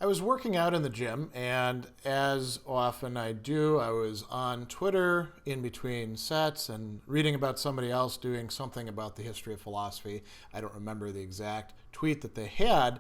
I was working out in the gym, and as often I do, I was on Twitter in between sets and reading about somebody else doing something about the history of philosophy. I don't remember the exact tweet that they had.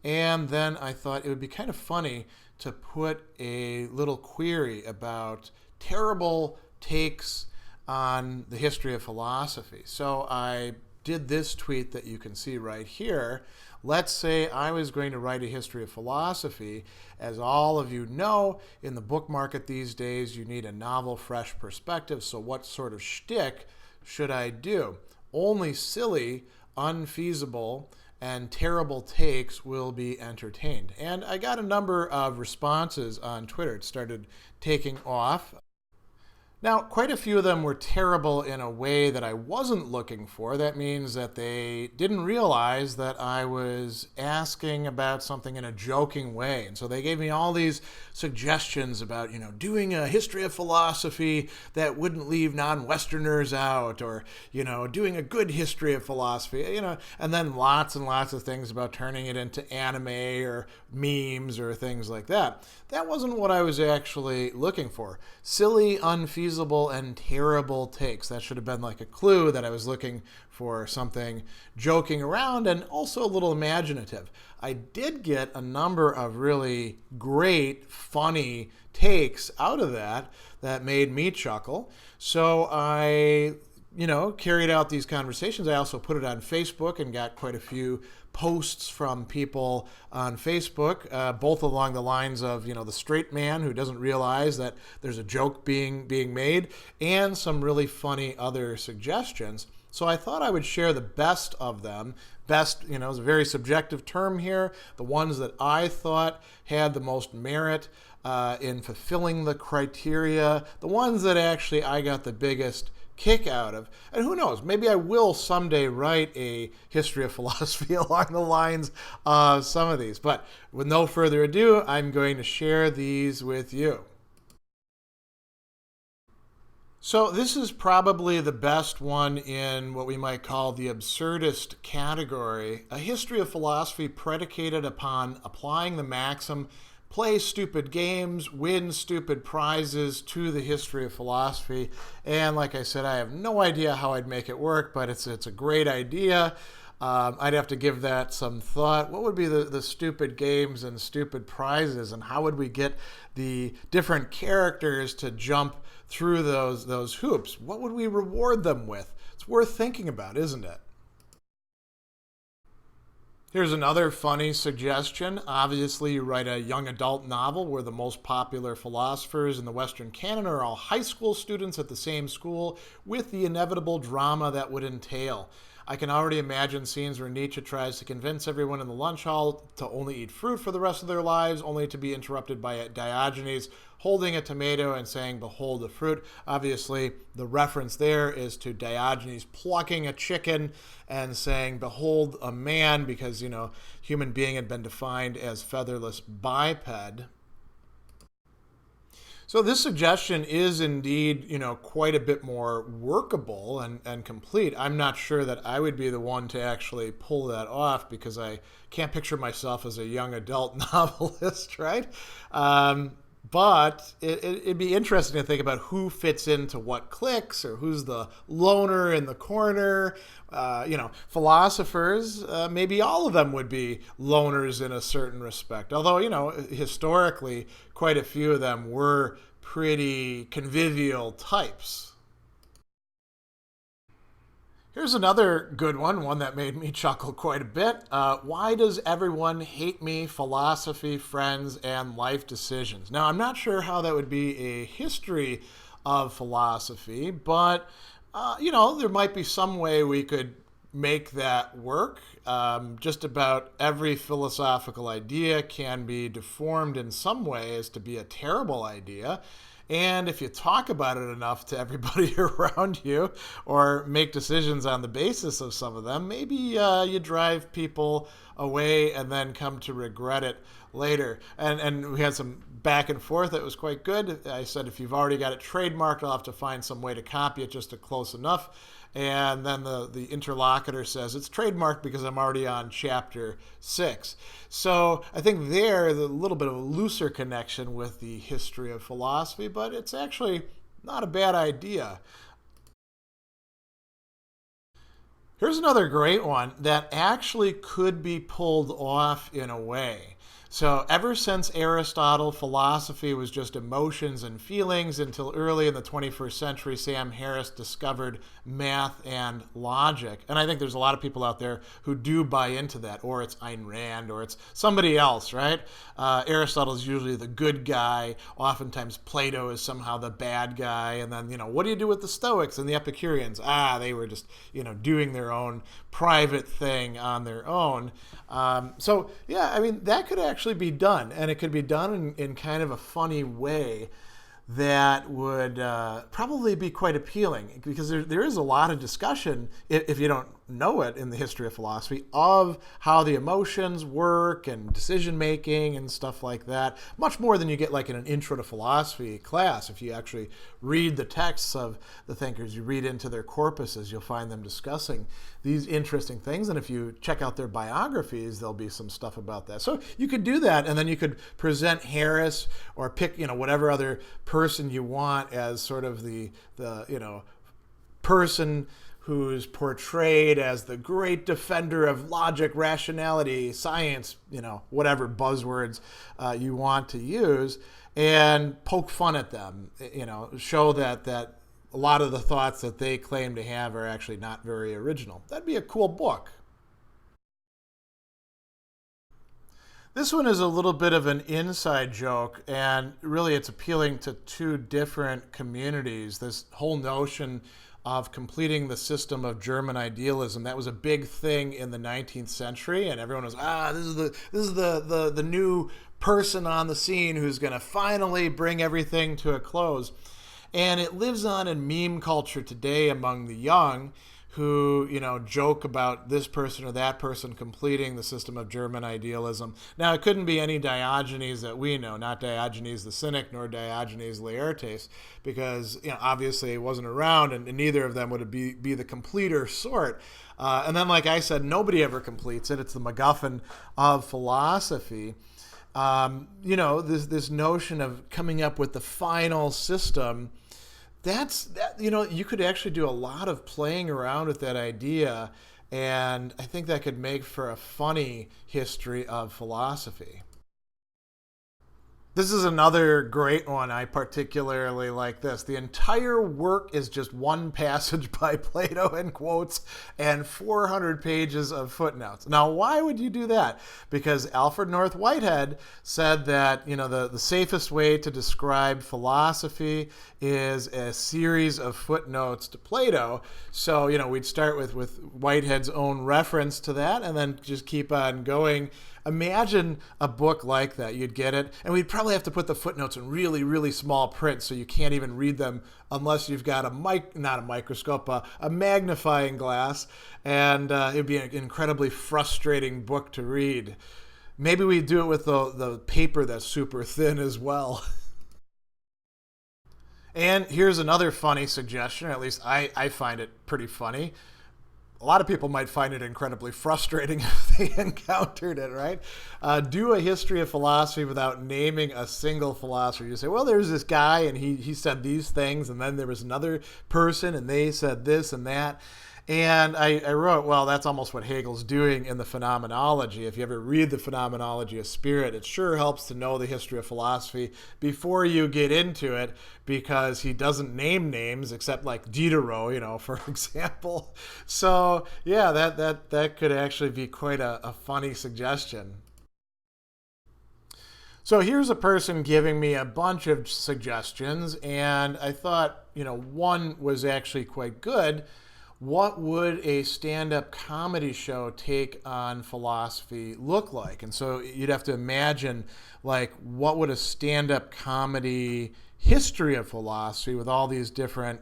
And then I thought it would be kind of funny to put a little query about terrible takes on the history of philosophy. So I did this tweet that you can see right here. Let's say I was going to write a history of philosophy. As all of you know, in the book market these days, you need a novel, fresh perspective. So what sort of shtick should I do? Only silly, unfeasible, and terrible takes will be entertained. And I got a number of responses on Twitter. It started taking off. Now, quite a few of them were terrible in a way that I wasn't looking for. That means that they didn't realize that I was asking about something in a joking way. And so they gave me all these suggestions about, doing a history of philosophy that wouldn't leave non-Westerners out, or, doing a good history of philosophy, and then lots and lots of things about turning it into anime or memes or things like that. That wasn't what I was actually looking for. Silly, unfeasible, and terrible takes. That should have been like a clue that I was looking for something joking around and also a little imaginative. I did get a number of really great, funny takes out of that made me chuckle. So I carried out these conversations. I also put it on Facebook and got quite a few posts from people on Facebook, both along the lines of, the straight man who doesn't realize that there's a joke being made, and some really funny other suggestions. So I thought I would share the best of them. Best, is a very subjective term here. The ones that I thought had the most merit in fulfilling the criteria, the ones that actually I got the biggest kick out of. And who knows, maybe I will someday write a history of philosophy along the lines of some of these. But with no further ado, I'm going to share these with you. So this is probably the best one in what we might call the absurdist category, a history of philosophy predicated upon applying the maxim play stupid games, win stupid prizes to the history of philosophy. And like I said, I have no idea how I'd make it work, but it's a great idea. I'd have to give that some thought. What would be the stupid games and stupid prizes, and how would we get the different characters to jump through those hoops? What would we reward them with? It's worth thinking about, isn't it? Here's another funny suggestion. Obviously, you write a young adult novel where the most popular philosophers in the Western canon are all high school students at the same school, with the inevitable drama that would entail. I can already imagine scenes where Nietzsche tries to convince everyone in the lunch hall to only eat fruit for the rest of their lives, only to be interrupted by Diogenes holding a tomato and saying, "Behold the fruit." Obviously, the reference there is to Diogenes plucking a chicken and saying, "Behold a man," because, human being had been defined as featherless biped. So this suggestion is indeed, quite a bit more workable and complete. I'm not sure that I would be the one to actually pull that off, because I can't picture myself as a young adult novelist, right? But it'd be interesting to think about who fits into what cliques, or who's the loner in the corner. Philosophers, maybe all of them would be loners in a certain respect. Although, historically, quite a few of them were pretty convivial types. Here's another good one that made me chuckle quite a bit. Why does everyone hate me? Philosophy, friends, and life decisions. Now, I'm not sure how that would be a history of philosophy, but, there might be some way we could make that work. Just about every philosophical idea can be deformed in some way as to be a terrible idea. And if you talk about it enough to everybody around you, or make decisions on the basis of some of them, maybe you drive people away and then come to regret it later. And we had some back and forth that was quite good. I said, if you've already got it trademarked, I'll have to find some way to copy it just to close enough. And then the interlocutor says, it's trademarked because I'm already on chapter 6. So I think there's a little bit of a looser connection with the history of philosophy, but it's actually not a bad idea. Here's another great one that actually could be pulled off in a way. So, ever since Aristotle, philosophy was just emotions and feelings until early in the 21st century, Sam Harris discovered math and logic. And I think there's a lot of people out there who do buy into that, or it's Ayn Rand, or it's somebody else, right? Aristotle is usually the good guy. Oftentimes, Plato is somehow the bad guy. And then, what do you do with the Stoics and the Epicureans? They were just, doing their own private thing on their own. That could actually be done, and it could be done in kind of a funny way that would probably be quite appealing, because there is a lot of discussion, if you don't know it, in the history of philosophy, of how the emotions work and decision making and stuff like that, much more than you get like in an intro to philosophy class. If you actually read the texts of the thinkers, you read into their corpuses, you'll find them discussing these interesting things. And if you check out their biographies, there'll be some stuff about that. So you could do that, and then you could present Harris or pick whatever other person you want as sort of the person who's portrayed as the great defender of logic, rationality, science, whatever buzzwords you want to use, and poke fun at them, show that a lot of the thoughts that they claim to have are actually not very original. That'd be a cool book. This one is a little bit of an inside joke, and really it's appealing to two different communities. This whole notion of completing the system of German idealism, that was a big thing in the 19th century, and everyone was, this is the new person on the scene who's going to finally bring everything to a close. And it lives on in meme culture today among the young, who joke about this person or that person completing the system of German idealism. Now, it couldn't be any Diogenes that we know, not Diogenes the Cynic nor Diogenes Laertes, because obviously he wasn't around, and neither of them would be the completer sort. And then, like I said, nobody ever completes it. It's the MacGuffin of philosophy. This notion of coming up with the final system. You could actually do a lot of playing around with that idea, and I think that could make for a funny history of philosophy. This is another great one. I particularly like this. The entire work is just one passage by Plato in quotes and 400 pages of footnotes. Now, why would you do that? Because Alfred North Whitehead said that the safest way to describe philosophy is a series of footnotes to Plato. So we'd start with Whitehead's own reference to that, and then just keep on going. Imagine a book like that. You'd get it, and we'd probably have to put the footnotes in really, really small print, so you can't even read them unless you've got not a microscope, a magnifying glass, and it'd be an incredibly frustrating book to read. Maybe we do it with the paper that's super thin as well. And here's another funny suggestion, or at least I find it pretty funny. A lot of people might find it incredibly frustrating if they encountered it, right? Do a history of philosophy without naming a single philosopher. You say, well, there's this guy, and he said these things, and then there was another person, and they said this and that. And I wrote, well, that's almost what Hegel's doing in the Phenomenology. If you ever read the Phenomenology of Spirit, it sure helps to know the history of philosophy before you get into it, because he doesn't name names except like Diderot, for example. So yeah, that could actually be quite a funny suggestion. So here's a person giving me a bunch of suggestions, and I thought, one was actually quite good. What would a stand-up comedy show take on philosophy look like? And so you'd have to imagine, like, what would a stand-up comedy history of philosophy with all these different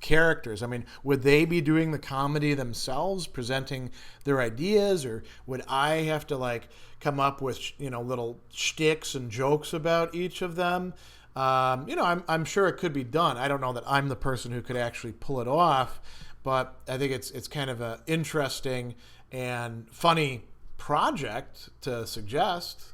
characters? I mean, would they be doing the comedy themselves, presenting their ideas, or would I have to come up with little shticks and jokes about each of them? I'm sure it could be done. I don't know that I'm the person who could actually pull it off. but I think it's kind of an interesting and funny project to suggest.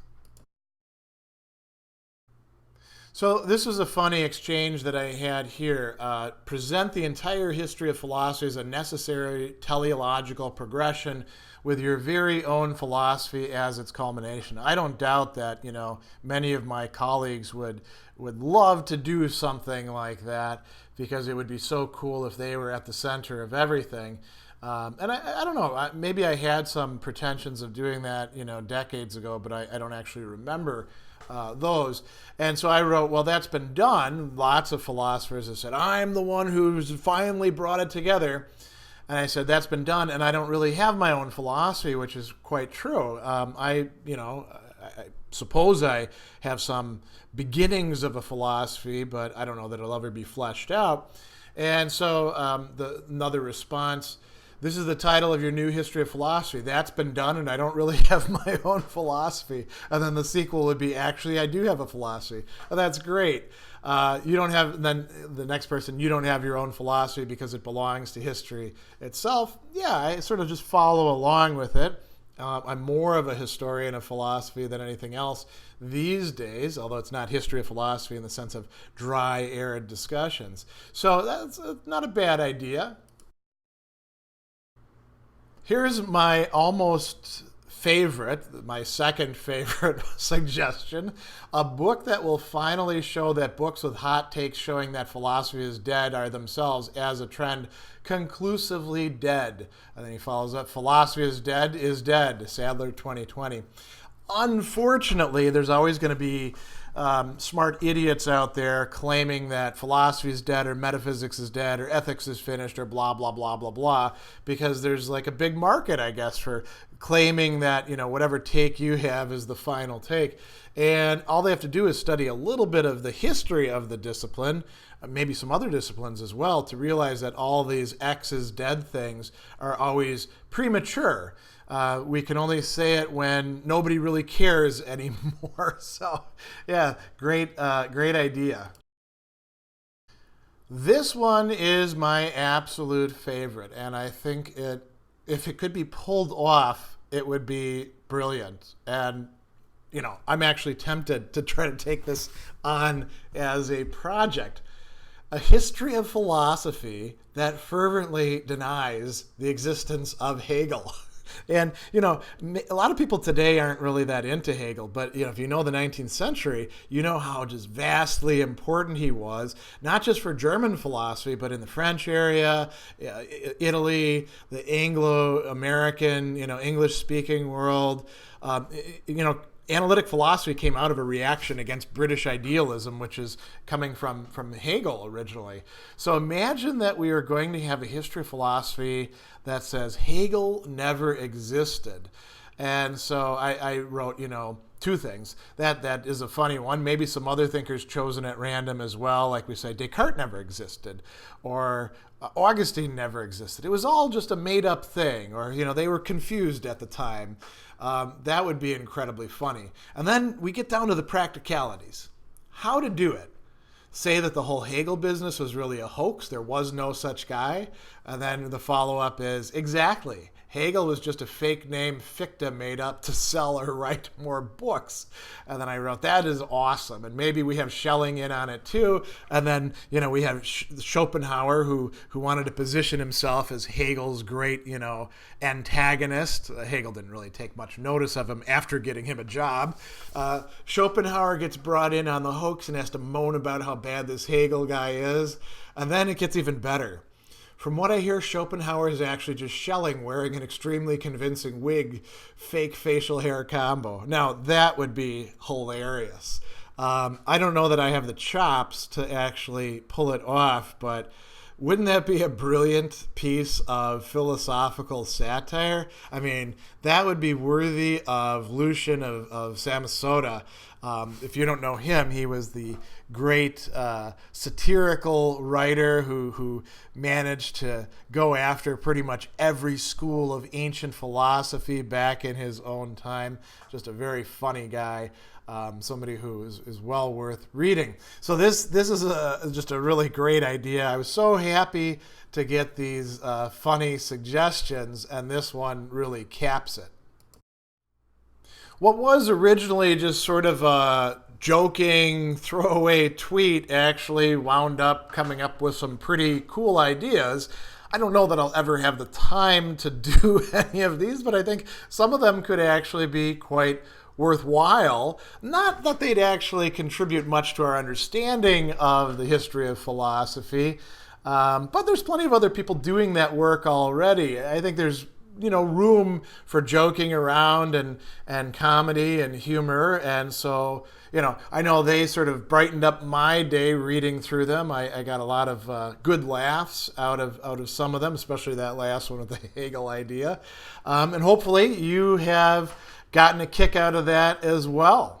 So this was a funny exchange that I had here. Present the entire history of philosophy as a necessary teleological progression with your very own philosophy as its culmination. I don't doubt that, many of my colleagues would love to do something like that because it would be so cool if they were at the center of everything. And I don't know, maybe I had some pretensions of doing that, decades ago, but I don't actually remember those. And so I wrote, well, that's been done. Lots of philosophers have said, I'm the one who's finally brought it together. And I said, that's been done, and I don't really have my own philosophy, which is quite true. I suppose I have some beginnings of a philosophy, but I don't know that it'll ever be fleshed out. And so another response, this is the title of your new history of philosophy. That's been done, and I don't really have my own philosophy. And then the sequel would be, actually, I do have a philosophy. And that's great. You don't have, then the next person, you don't have your own philosophy because it belongs to history itself. Yeah, I sort of just follow along with it. I'm more of a historian of philosophy than anything else these days, although it's not history of philosophy in the sense of dry, arid discussions. So that's not a bad idea. Here's my almost favorite, my second favorite suggestion, a book that will finally show that books with hot takes showing that philosophy is dead are themselves, as a trend, conclusively dead. And then he follows up, philosophy is dead, Sadler 2020. Unfortunately, there's always going to be smart idiots out there claiming that philosophy is dead or metaphysics is dead or ethics is finished or blah, blah, blah, blah, blah, because there's like a big market, I guess, for claiming that, whatever take you have is the final take. And all they have to do is study a little bit of the history of the discipline, maybe some other disciplines as well, to realize that all these X is dead things are always premature. We can only say it when nobody really cares anymore. So, yeah, great idea. This one is my absolute favorite, and I think if it could be pulled off, it would be brilliant. And I'm actually tempted to try to take this on as a project. A history of philosophy that fervently denies the existence of Hegel. And, a lot of people today aren't really that into Hegel, but, if you know the 19th century, you know how just vastly important he was, not just for German philosophy, but in the French area, Italy, the Anglo-American, English-speaking world. Analytic philosophy came out of a reaction against British idealism, which is coming from Hegel originally. So imagine that we are going to have a history of philosophy that says Hegel never existed. And so I wrote, two things. That is a funny one. Maybe some other thinkers chosen at random as well, like we say Descartes never existed, or Augustine never existed. It was all just a made-up thing, or they were confused at the time. That would be incredibly funny. And then we get down to the practicalities. How to do it. Say that the whole Hegel business was really a hoax. There was no such guy. And then the follow-up is, exactly. Hegel was just a fake name, ficta made up to sell or write more books. And then I wrote, that is awesome. And maybe we have Schelling in on it too. And then, we have Schopenhauer who wanted to position himself as Hegel's great, antagonist. Hegel didn't really take much notice of him after getting him a job. Schopenhauer gets brought in on the hoax and has to moan about how bad this Hegel guy is. And then it gets even better. From what I hear, Schopenhauer is actually just Schelling wearing an extremely convincing wig, fake facial hair combo. Now, that would be hilarious. I don't know that I have the chops to actually pull it off, but wouldn't that be a brilliant piece of philosophical satire? I mean, that would be worthy of Lucian of Samosata. If you don't know him, he was the great satirical writer who managed to go after pretty much every school of ancient philosophy back in his own time. Just a very funny guy. somebody who is well worth reading. So this is just a really great idea. I was so happy to get these funny suggestions, and this one really caps it. What was originally just sort of a joking throwaway tweet actually wound up coming up with some pretty cool ideas. I don't know that I'll ever have the time to do any of these, but I think some of them could actually be quite worthwhile. Not that they'd actually contribute much to our understanding of the history of philosophy, but there's plenty of other people doing that work already. I think there's room for joking around and comedy and humor. And so, I know they sort of brightened up my day reading through them. I got a lot of good laughs out of some of them, especially that last one with the Hegel idea. And hopefully you have gotten a kick out of that as well.